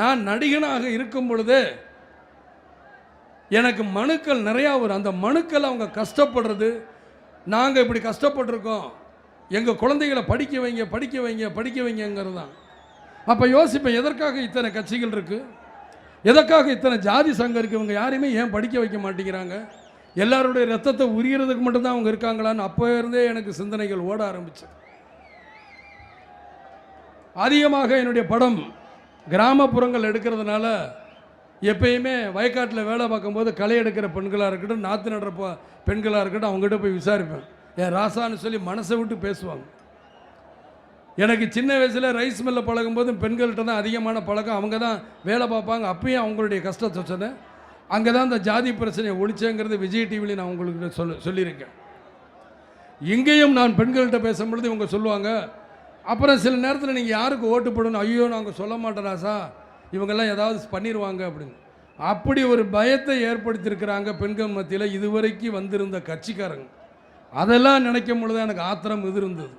நான் நடிகனாக இருக்கும் பொழுது எனக்கு மனுக்கள் நிறையா வரும். அந்த மனுக்கள் அவங்க கஷ்டப்படுறது, நாங்கள் இப்படி கஷ்டப்பட்டிருக்கோம், எங்கள் குழந்தைகளை படிக்க வைங்க படிக்க வைங்க படிக்க வைங்கிறது தான். அப்போ யோசிப்பேன், எதற்காக இத்தனை கட்சிகள் இருக்குது, எதற்காக இத்தனை ஜாதி சங்கம் இருக்குது, இவங்க யாரையுமே ஏன் படிக்க வைக்க மாட்டேங்கிறாங்க, எல்லாருடைய ரத்தத்தை உரியறதுக்கு மட்டும்தான் அவங்க இருக்காங்களான்னு அப்போ இருந்தே எனக்கு சிந்தனைகள் ஓட ஆரம்பிச்சு. அதிகமாக என்னுடைய படம் கிராமப்புறங்கள் எடுக்கிறதுனால எப்பயுமே வயக்காட்டில் வேலை பார்க்கும்போது களை எடுக்கிற பெண்களாக இருக்கட்டும், நாற்று நடுற பெண்களாக இருக்கட்டும், அவங்ககிட்ட போய் விசாரிப்பேன். என் ராசான்னு சொல்லி மனசை விட்டு பேசுவாங்க. எனக்கு சின்ன வயசில் ரைஸ் மில்லில் பழகும்போது பெண்கள்கிட்ட தான் அதிகமான பழக்கம். அவங்க தான் வேலை பார்ப்பாங்க. அப்பயும் அவங்களுடைய கஷ்டத்தை சொன்னேன். அங்கே தான் இந்த ஜாதி பிரச்சனையை ஒழிச்சேங்கிறது விஜய் டிவியில் நான் உங்களுக்கு சொல்லியிருக்கேன். இங்கேயும் நான் பெண்கள்கிட்ட பேசும்பொழுது இவங்க சொல்லுவாங்க, அப்புறம் சில நேரத்தில் நீங்கள் யாருக்கு ஓட்டு போடணும், ஐயோ நாங்கள் சொல்ல மாட்டோம் ராசா, இவங்கெல்லாம் ஏதாவது பண்ணிடுவாங்க அப்படின்னு. அப்படி ஒரு பயத்தை ஏற்படுத்தியிருக்கிறாங்க பெண்கள் மத்தியில் இதுவரைக்கும் வந்திருந்த கட்சிக்காரங்க. அதெல்லாம் நினைக்கும் பொழுது எனக்கு ஆத்திரம் இருந்தது.